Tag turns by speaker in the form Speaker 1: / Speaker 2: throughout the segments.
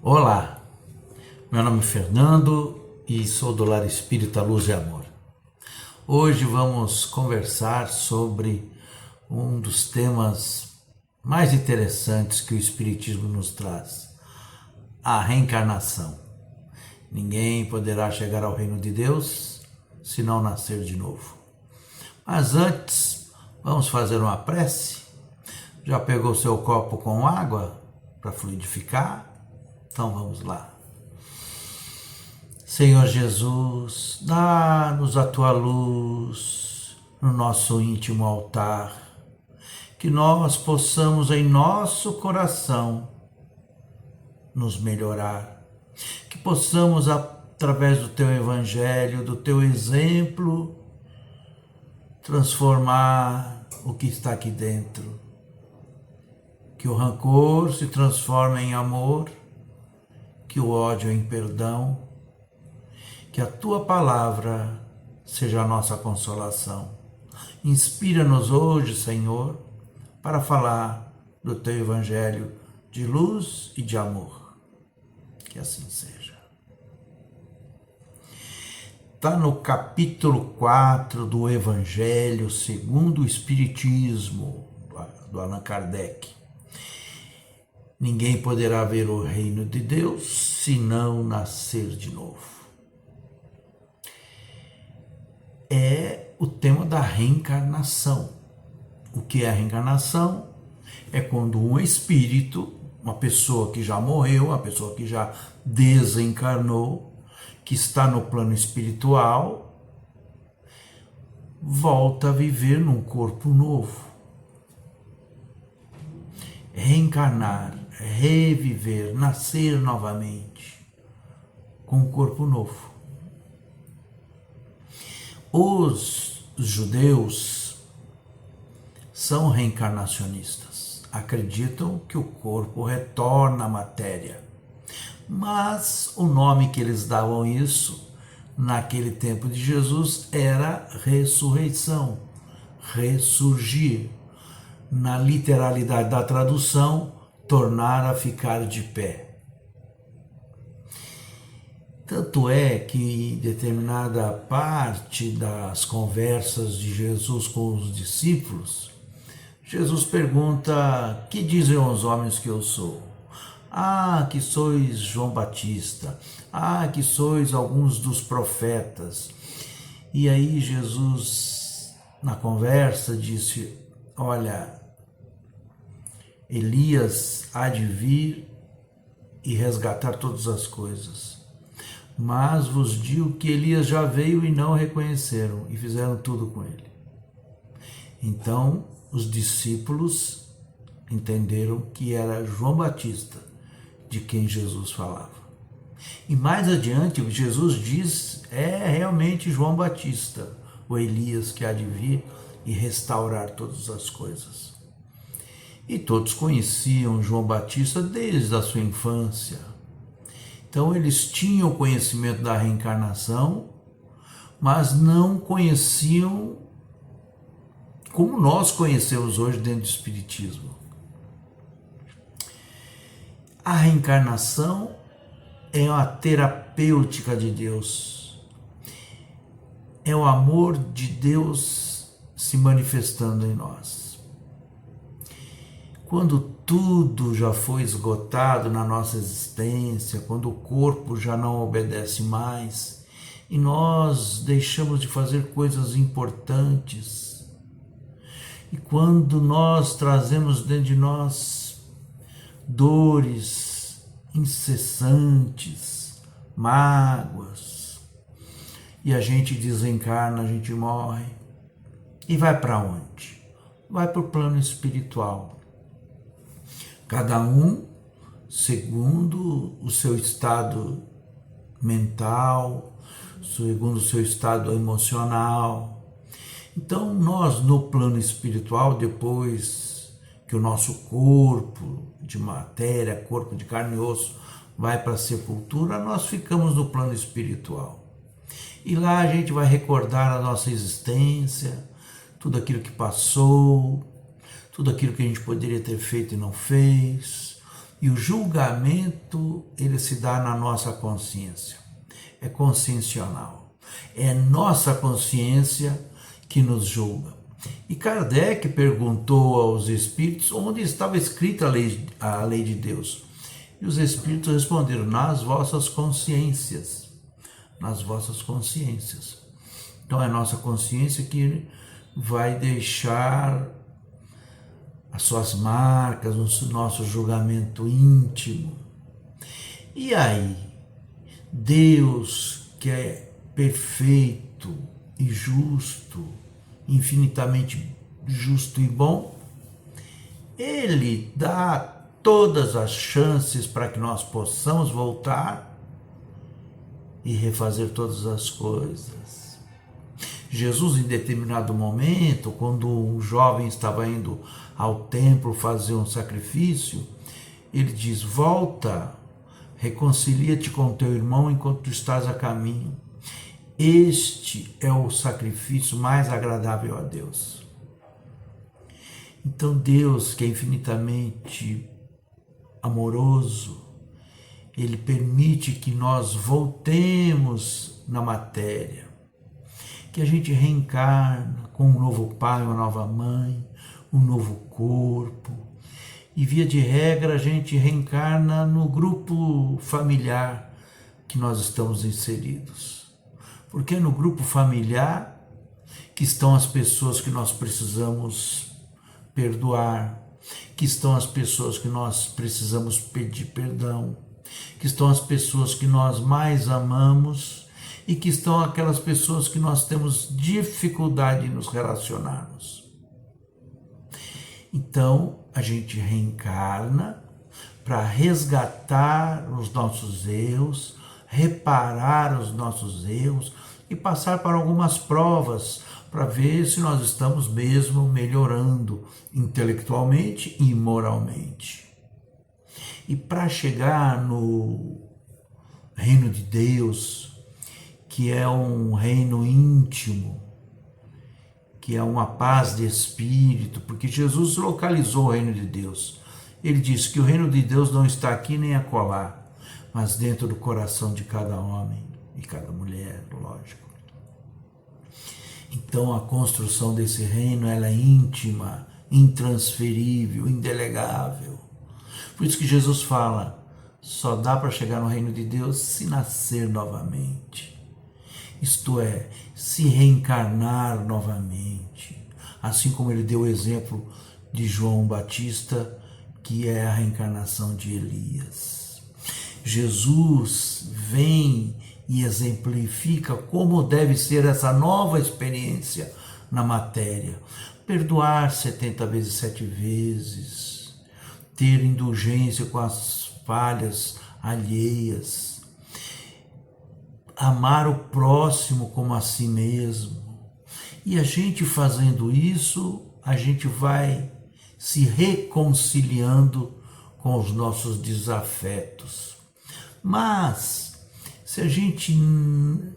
Speaker 1: Olá, meu nome é Fernando e sou do Lar Espírita Luz e Amor. Hoje vamos conversar sobre um dos temas mais interessantes que o Espiritismo nos traz, a reencarnação. Ninguém poderá chegar ao reino de Deus se não nascer de novo. Mas antes, vamos fazer uma prece? Já pegou seu copo com água para fluidificar? Então vamos lá. Senhor Jesus, dá-nos a tua luz no nosso íntimo altar, que nós possamos em nosso coração nos melhorar, que possamos através do teu evangelho, do teu exemplo, transformar o que está aqui dentro, que o rancor se transforme em amor, que o ódio em perdão, que a tua palavra seja a nossa consolação. Inspira-nos hoje, Senhor, para falar do teu evangelho de luz e de amor. Que assim seja. Está no capítulo 4 do Evangelho segundo o Espiritismo, do Allan Kardec. Ninguém poderá ver o reino de Deus se não nascer de novo. É o tema da reencarnação. O que é a reencarnação? É quando um espírito, uma pessoa que já morreu, uma pessoa que já desencarnou, que está no plano espiritual, volta a viver num corpo novo. Reencarnar, reviver, nascer novamente com um corpo novo. Os judeus são reencarnacionistas, acreditam que o corpo retorna à matéria, mas o nome que eles davam isso naquele tempo de Jesus era ressurreição, ressurgir. Na literalidade da tradução, tornar a ficar de pé. Tanto é que em determinada parte das conversas de Jesus com os discípulos, Jesus pergunta: que dizem os homens que eu sou? Ah, que sois João Batista. Ah, que sois alguns dos profetas. E aí Jesus, na conversa, disse: olha, Elias há de vir e resgatar todas as coisas. Mas vos digo que Elias já veio e não reconheceram, e fizeram tudo com ele. Então, os discípulos entenderam que era João Batista de quem Jesus falava. E mais adiante, Jesus diz, é realmente João Batista, o Elias que há de vir e restaurar todas as coisas. E todos conheciam João Batista desde a sua infância. Então eles tinham conhecimento da reencarnação, mas não conheciam como nós conhecemos hoje dentro do Espiritismo. A reencarnação é uma terapêutica de Deus. É o amor de Deus se manifestando em nós. Quando tudo já foi esgotado na nossa existência, quando o corpo já não obedece mais e nós deixamos de fazer coisas importantes, e quando nós trazemos dentro de nós dores incessantes, mágoas, e a gente desencarna, a gente morre, e vai para onde? Vai para o plano espiritual. Cada um segundo o seu estado mental, segundo o seu estado emocional. Então, nós no plano espiritual, depois que o nosso corpo de matéria, corpo de carne e osso, vai para a sepultura, nós ficamos no plano espiritual. E lá a gente vai recordar a nossa existência, tudo aquilo que passou, tudo aquilo que a gente poderia ter feito e não fez, E o julgamento, ele se dá na nossa consciência. É consciencial. É nossa consciência que nos julga. E Kardec perguntou aos espíritos onde estava escrita a lei de Deus. E os espíritos responderam: nas vossas consciências. Nas vossas consciências. Então é a nossa consciência que vai deixar as suas marcas, o nosso julgamento íntimo. E aí, Deus, que é perfeito e justo, infinitamente justo e bom, Ele dá todas as chances para que nós possamos voltar e refazer todas as coisas. Jesus, em determinado momento, quando um jovem estava indo ao templo fazer um sacrifício, ele diz: volta, reconcilia-te com teu irmão enquanto tu estás a caminho. Este é o sacrifício mais agradável a Deus. Então Deus, que é infinitamente amoroso, Ele permite que nós voltemos na matéria, que a gente reencarna com um novo pai, uma nova mãe, um novo corpo. E via de regra a gente reencarna no grupo familiar que nós estamos inseridos. Porque é no grupo familiar que estão as pessoas que nós precisamos perdoar, que estão as pessoas que nós precisamos pedir perdão, que estão as pessoas que nós mais amamos e que estão aquelas pessoas que nós temos dificuldade em nos relacionarmos. Então, a gente reencarna para resgatar os nossos erros, reparar os nossos erros e passar por algumas provas para ver se nós estamos mesmo melhorando intelectualmente e moralmente. E para chegar no reino de Deus, que é um reino íntimo, que é uma paz de espírito, porque Jesus localizou o reino de Deus. Ele disse que o reino de Deus não está aqui nem acolá, mas dentro do coração de cada homem e cada mulher, lógico. Então a construção desse reino, ela é íntima, intransferível, indelegável. Por isso que Jesus fala: só dá para chegar no reino de Deus se nascer novamente. Isto é, se reencarnar novamente. Assim como ele deu o exemplo de João Batista, que é a reencarnação de Elias. Jesus vem e exemplifica como deve ser essa nova experiência na matéria. Perdoar 70 vezes 7 vezes, ter indulgência com as falhas alheias, amar o próximo como a si mesmo. E a gente fazendo isso, a gente vai se reconciliando com os nossos desafetos. Mas, se a gente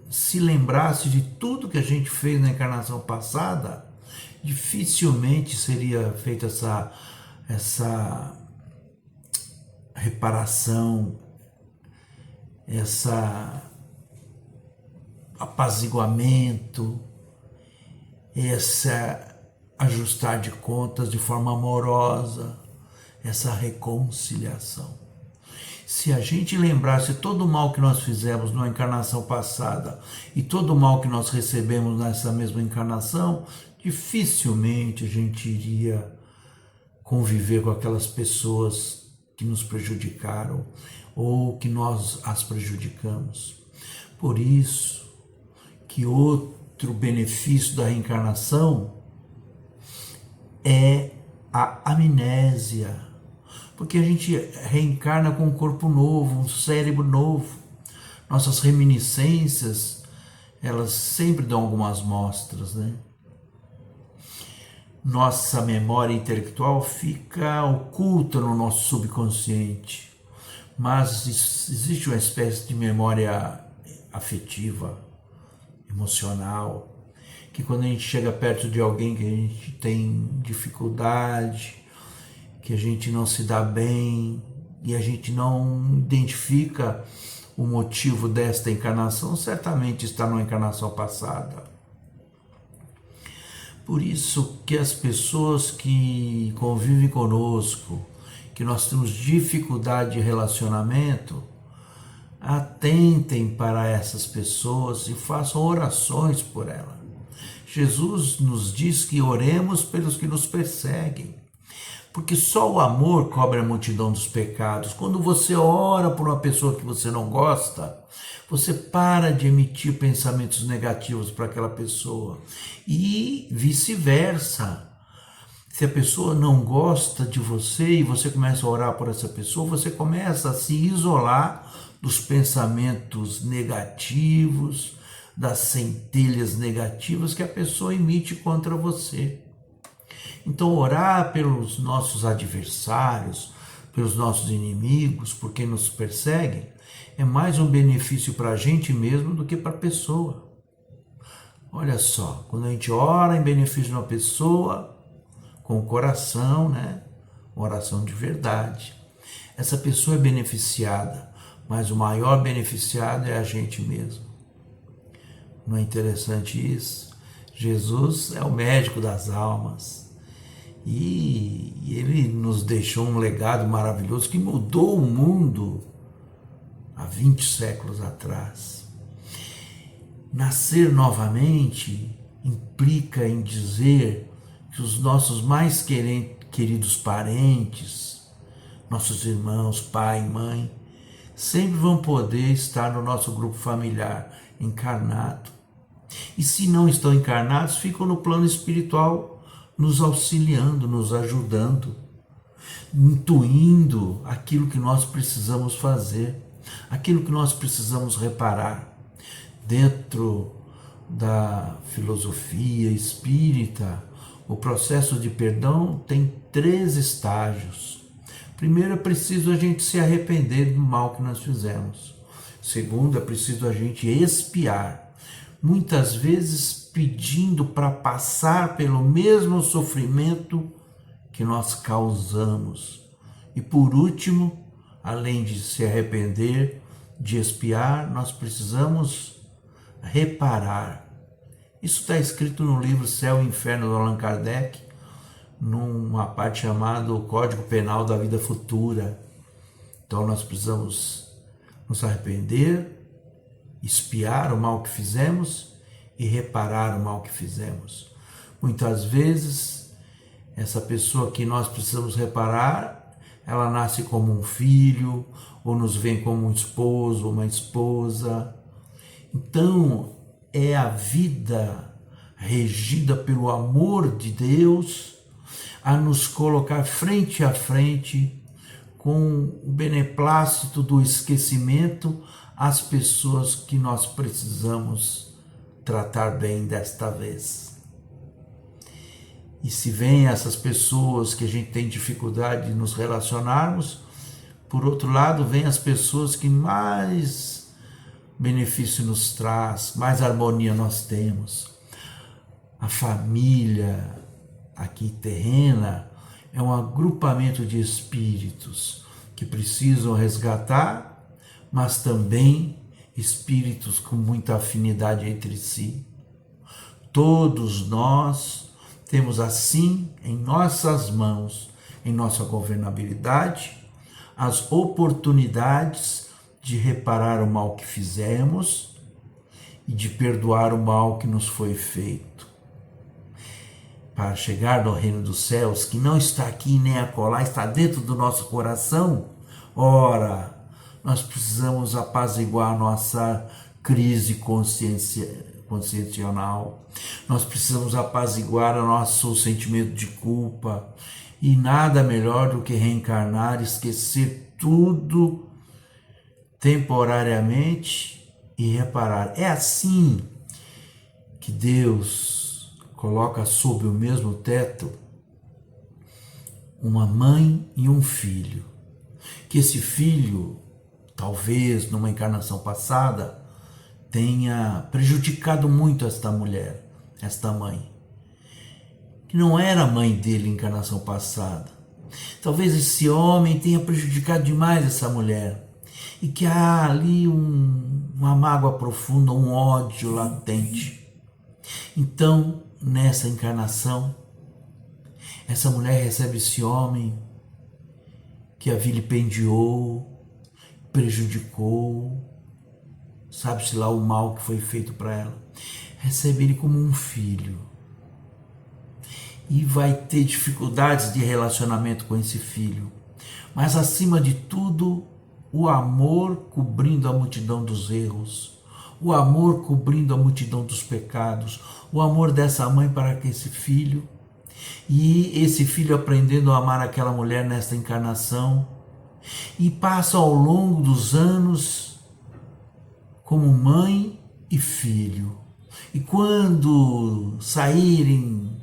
Speaker 1: se lembrasse de tudo que a gente fez na encarnação passada, dificilmente seria feita essa reparação, esse apaziguamento, esse ajustar de contas de forma amorosa, essa reconciliação. Se a gente lembrasse todo o mal que nós fizemos na encarnação passada e todo o mal que nós recebemos nessa mesma encarnação, dificilmente a gente iria conviver com aquelas pessoas que nos prejudicaram ou que nós as prejudicamos. Por isso que outro benefício da reencarnação é a amnésia. Porque a gente reencarna com um corpo novo, um cérebro novo. Nossas reminiscências, elas sempre dão algumas mostras, né? Nossa memória intelectual fica oculta no nosso subconsciente, mas existe uma espécie de memória afetiva, emocional, que quando a gente chega perto de alguém que a gente tem dificuldade, que a gente não se dá bem, e a gente não identifica o motivo desta encarnação, certamente está numa encarnação passada. Por isso que as pessoas que convivem conosco, que nós temos dificuldade de relacionamento, atentem para essas pessoas e façam orações por elas. Jesus nos diz que oremos pelos que nos perseguem, porque só o amor cobre a multidão dos pecados. Quando você ora por uma pessoa que você não gosta, você para de emitir pensamentos negativos para aquela pessoa e vice-versa. Se a pessoa não gosta de você e você começa a orar por essa pessoa, você começa a se isolar dos pensamentos negativos, das centelhas negativas que a pessoa emite contra você. Então, orar pelos nossos adversários, pelos nossos inimigos, por quem nos persegue, é mais um benefício para a gente mesmo do que para a pessoa. Olha só, quando a gente ora em benefício de uma pessoa, com o coração, né? Uma oração de verdade, essa pessoa é beneficiada, mas o maior beneficiado é a gente mesmo. Não é interessante isso? Jesus é o médico das almas e ele nos deixou um legado maravilhoso que mudou o mundo há 20 séculos atrás. Nascer novamente implica em dizer que os nossos mais queridos parentes, nossos irmãos, pai e mãe, sempre vão poder estar no nosso grupo familiar encarnado. E se não estão encarnados, ficam no plano espiritual nos auxiliando, nos ajudando, intuindo aquilo que nós precisamos fazer, aquilo que nós precisamos reparar. Dentro da filosofia espírita, o processo de perdão tem 3 estágios. Primeiro, é preciso a gente se arrepender do mal que nós fizemos. Segundo, é preciso a gente expiar, muitas vezes pedindo para passar pelo mesmo sofrimento que nós causamos. E por último, além de se arrepender, de expiar, nós precisamos reparar. Isso está escrito no livro Céu e Inferno do Allan Kardec, numa parte chamada o Código Penal da Vida Futura. Então nós precisamos nos arrepender, expiar o mal que fizemos e reparar o mal que fizemos. Muitas vezes, essa pessoa que nós precisamos reparar, ela nasce como um filho, ou nos vem como um esposo, uma esposa. Então, é a vida regida pelo amor de Deus a nos colocar frente a frente com o beneplácito do esquecimento as pessoas que nós precisamos tratar bem desta vez. E se vem essas pessoas que a gente tem dificuldade de nos relacionarmos, por outro lado, vem as pessoas que mais benefício nos traz, mais harmonia nós temos. A família aqui terrena é um agrupamento de espíritos que precisam resgatar, mas também espíritos com muita afinidade entre si. Todos nós temos assim em nossas mãos, em nossa governabilidade, as oportunidades de reparar o mal que fizemos e de perdoar o mal que nos foi feito. Para chegar no reino dos céus, que não está aqui nem acolá, está dentro do nosso coração, ora, nós precisamos apaziguar a nossa crise consciencial, nós precisamos apaziguar o nosso sentimento de culpa, e nada melhor do que reencarnar, esquecer tudo temporariamente e reparar. É assim que Deus coloca sob o mesmo teto uma mãe e um filho, que esse filho, talvez numa encarnação passada, tenha prejudicado muito esta mulher, esta mãe, que não era mãe dele em encarnação passada, Talvez esse homem tenha prejudicado demais essa mulher e que há ali uma mágoa profunda, um ódio latente. Então, nessa encarnação, essa mulher recebe esse homem que a vilipendiou, prejudicou, sabe-se lá o mal que foi feito para ela. Recebe ele como um filho. E vai ter dificuldades de relacionamento com esse filho. Mas, acima de tudo, o amor cobrindo a multidão dos erros, o amor cobrindo a multidão dos pecados, o amor dessa mãe para com esse filho, e esse filho aprendendo a amar aquela mulher nesta encarnação, e passa ao longo dos anos como mãe e filho. E quando saírem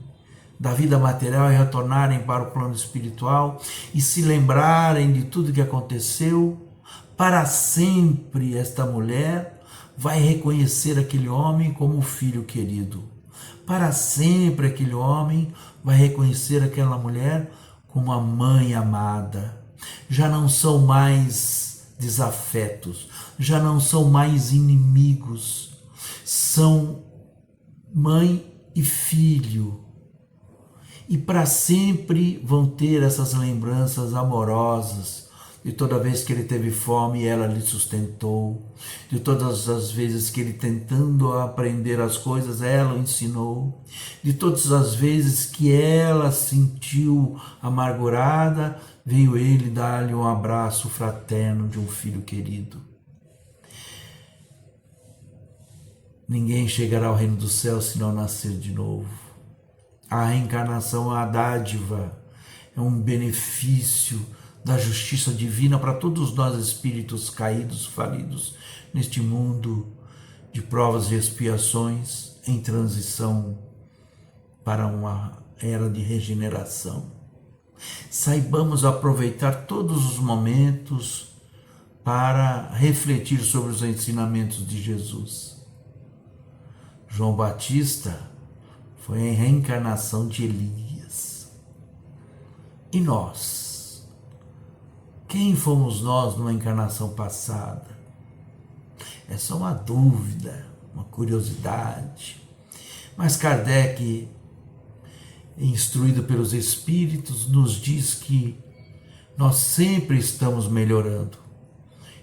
Speaker 1: da vida material e retornarem para o plano espiritual e se lembrarem de tudo que aconteceu, para sempre esta mulher vai reconhecer aquele homem como filho querido. Para sempre aquele homem vai reconhecer aquela mulher como a mãe amada. Já não são mais desafetos, já não são mais inimigos, são mãe e filho. E para sempre vão ter essas lembranças amorosas de toda vez que ele teve fome, ela lhe sustentou, de todas as vezes que ele tentando aprender as coisas, ela o ensinou, de todas as vezes que ela sentiu amargurada, veio ele dar-lhe um abraço fraterno de um filho querido. Ninguém chegará ao reino do céu se não nascer de novo. A reencarnação é uma dádiva, é um benefício da justiça divina para todos nós espíritos caídos, falidos neste mundo de provas e expiações em transição para uma era de regeneração. Saibamos aproveitar todos os momentos para refletir sobre os ensinamentos de Jesus. João Batista foi a reencarnação de Elias. E nós? Quem fomos nós numa encarnação passada? É só uma dúvida, uma curiosidade. Mas Kardec, instruído pelos Espíritos, nos diz que nós sempre estamos melhorando.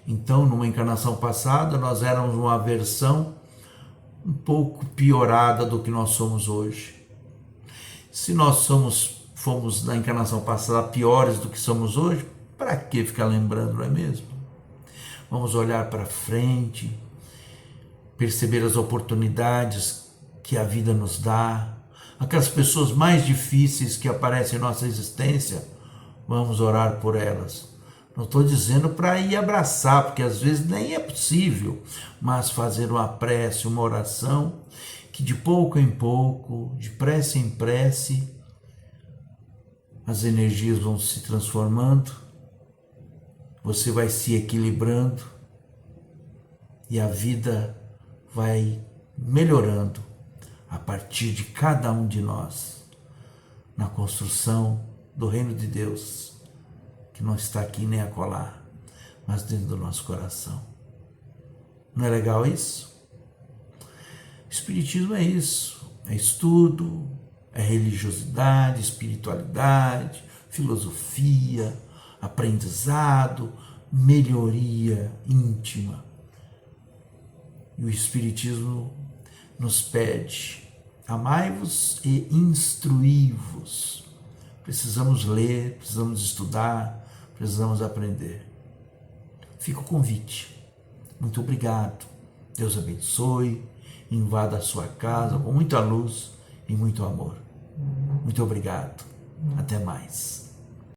Speaker 1: Então, numa encarnação passada, nós éramos uma versão um pouco piorada do que nós somos hoje. Se nós fomos na encarnação passada piores do que somos hoje, para que ficar lembrando, não é mesmo? Vamos olhar para frente, perceber as oportunidades que a vida nos dá, aquelas pessoas mais difíceis que aparecem em nossa existência, vamos orar por elas. Não estou dizendo para ir abraçar, porque às vezes nem é possível, mas fazer uma prece, uma oração, que de pouco em pouco, de prece em prece, as energias vão se transformando, você vai se equilibrando e a vida vai melhorando a partir de cada um de nós, na construção do reino de Deus, que não está aqui nem acolá, mas dentro do nosso coração. Não é legal isso? Espiritismo é isso, é estudo, é religiosidade, espiritualidade, filosofia, aprendizado, melhoria íntima. E o Espiritismo nos pede: amai-vos e instruí-vos. Precisamos ler, precisamos estudar, precisamos aprender. Fica o convite. Muito obrigado. Deus abençoe, invada a sua casa com muita luz e muito amor. Muito obrigado. Até mais.